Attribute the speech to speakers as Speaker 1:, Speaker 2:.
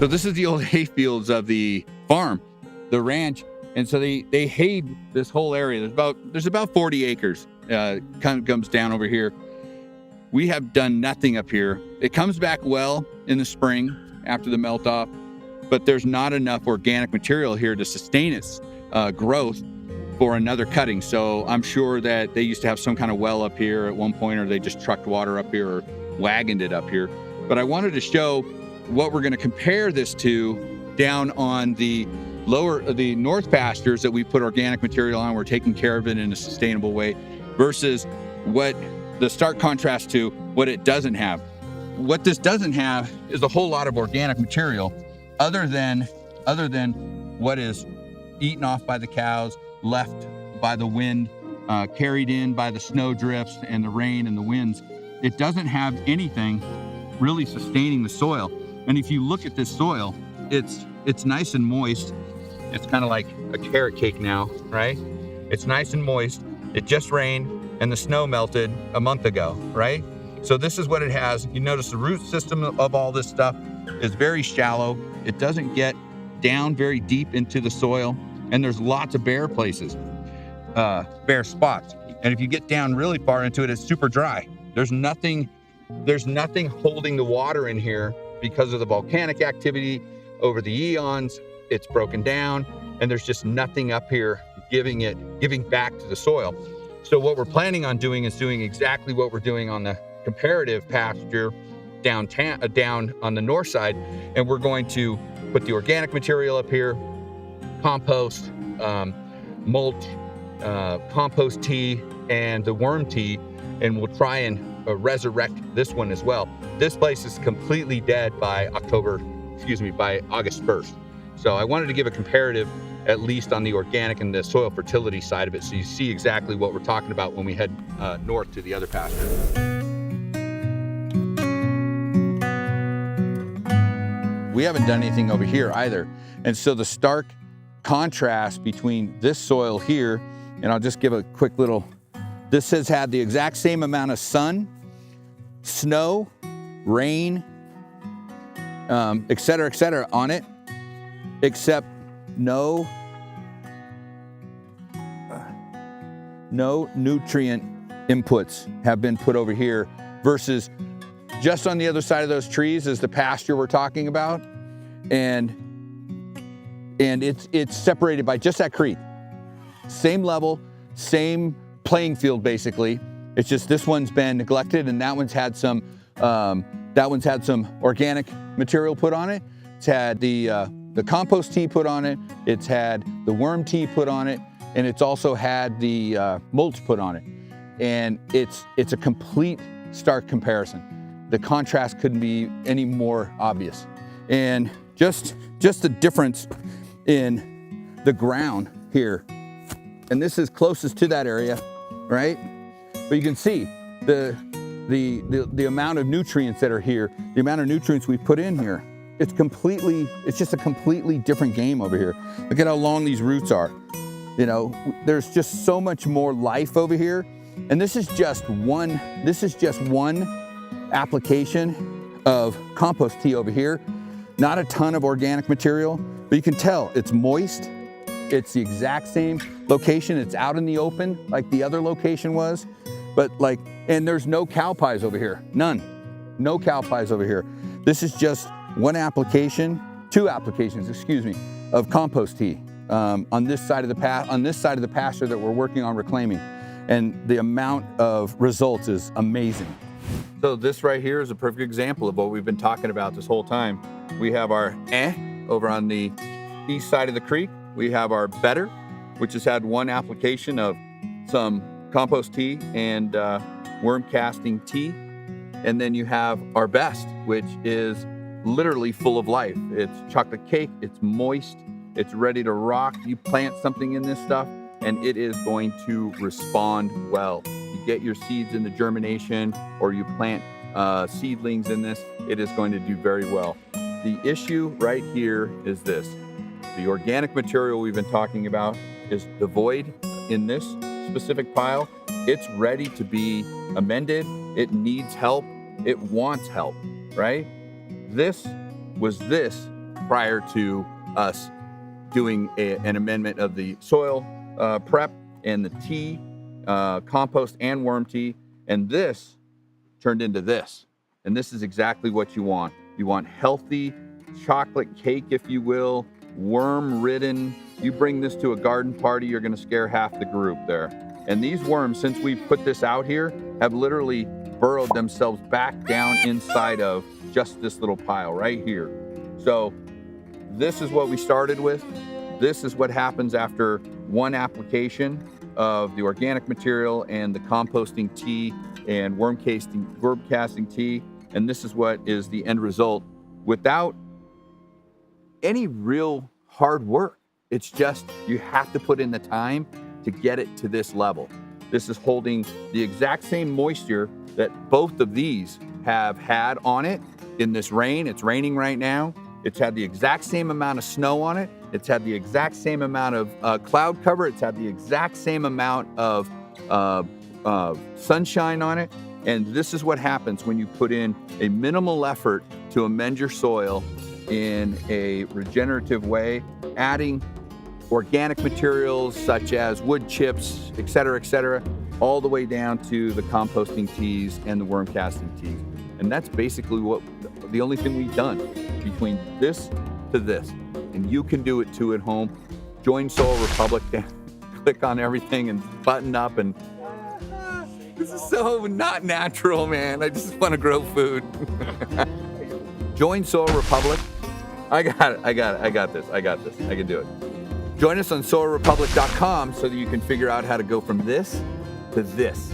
Speaker 1: So this is the old hay fields of the farm, the ranch. And so they hayed this whole area. There's about 40 acres. Kind of comes down over here. We have done nothing up here. It comes back well in the spring after the melt off, but there's not enough organic material here to sustain its growth for another cutting. So I'm sure that they used to have some kind of well up here at one point, or they just trucked water up here or wagoned it up here. But I wanted to show what we're going to compare this to down on the north pastures that we put organic material on. We're taking care of it in a sustainable way versus what the stark contrast to what it doesn't have. What this doesn't have is a whole lot of organic material other than what is eaten off by the cows, left by the wind, carried in by the snow drifts and the rain and the winds. It doesn't have anything really sustaining the soil. And if you look at this soil, it's nice and moist. It's kind of like a carrot cake now, right? It's nice and moist. It just rained and the snow melted a month ago, right? So this is what it has. You notice the root system of all this stuff is very shallow. It doesn't get down very deep into the soil, and there's lots of bare places, bare spots. And if you get down really far into it, it's super dry. There's nothing holding the water in here because of the volcanic activity over the eons. It's broken down, and there's just nothing up here giving back to the soil. So what we're planning on doing is doing exactly what we're doing on the comparative pasture down on the north side, and we're going to put the organic material up here, compost, mulch, compost tea, and the worm tea, and we'll try and resurrect this one as well. This place is completely dead by August 1st. So I wanted to give a comparative, at least on the organic and the soil fertility side of it, so you see exactly what we're talking about when we head north to the other pasture. We haven't done anything over here either. And so the stark contrast between this soil here, and I'll just give a quick little, this has had the exact same amount of sun, snow, rain, et cetera, on it, except no nutrient inputs have been put over here, versus just on the other side of those trees is the pasture we're talking about. And it's separated by just that creek. Same level, same playing field basically. It's just this one's been neglected, and that one's had some organic material put on it. It's had the compost tea put on it. It's had the worm tea put on it, and it's also had the mulch put on it. And it's a complete stark comparison. The contrast couldn't be any more obvious. And just the difference in the ground here. And this is closest to that area, right? But you can see the amount of nutrients that are here, the amount of nutrients we put in here. It's just a completely different game over here. Look at how long these roots are. You know, there's just so much more life over here. And this is just one application of compost tea over here. Not a ton of organic material, but you can tell it's moist. It's the exact same location. It's out in the open like the other location was. But and there's no cow pies over here. None. No cow pies over here. This is just two applications, of compost tea on this side of the pasture that we're working on reclaiming. And the amount of results is amazing. So this right here is a perfect example of what we've been talking about this whole time. We have our over on the east side of the creek. We have our better, which has had one application of some compost tea and worm casting tea. And then you have our best, which is literally full of life. It's chocolate cake, it's moist, it's ready to rock. You plant something in this stuff and it is going to respond well. You get your seeds in the germination, or you plant seedlings in this, it is going to do very well. The issue right here is this. The organic material we've been talking about is devoid in this specific pile. It's ready to be amended. It needs help. It wants help, right? This was this prior to us doing an amendment of the soil prep and the tea, compost and worm tea. And this turned into this. And this is exactly what you want. You want healthy chocolate cake, if you will, worm-ridden. You bring this to a garden party, you're going to scare half the group there. And these worms, since we put this out here, have literally burrowed themselves back down inside of just this little pile right here. So this is what we started with. This is what happens after one application of the organic material and the composting tea and worm casting tea. And this is what is the end result without any real hard work. It's just, you have to put in the time to get it to this level. This is holding the exact same moisture that both of these have had on it in this rain. It's raining right now. It's had the exact same amount of snow on it. It's had the exact same amount of cloud cover. It's had the exact same amount of sunshine on it. And this is what happens when you put in a minimal effort to amend your soil in a regenerative way, adding organic materials such as wood chips, et cetera, all the way down to the composting teas and the worm casting teas. And that's basically the only thing we've done between this to this. And you can do it too at home. Join Soil Republic, click on everything and button up. And this is so not natural, man. I just want to grow food. Join Soil Republic. I got this. I can do it. Join us on soilrepublic.com so that you can figure out how to go from this to this.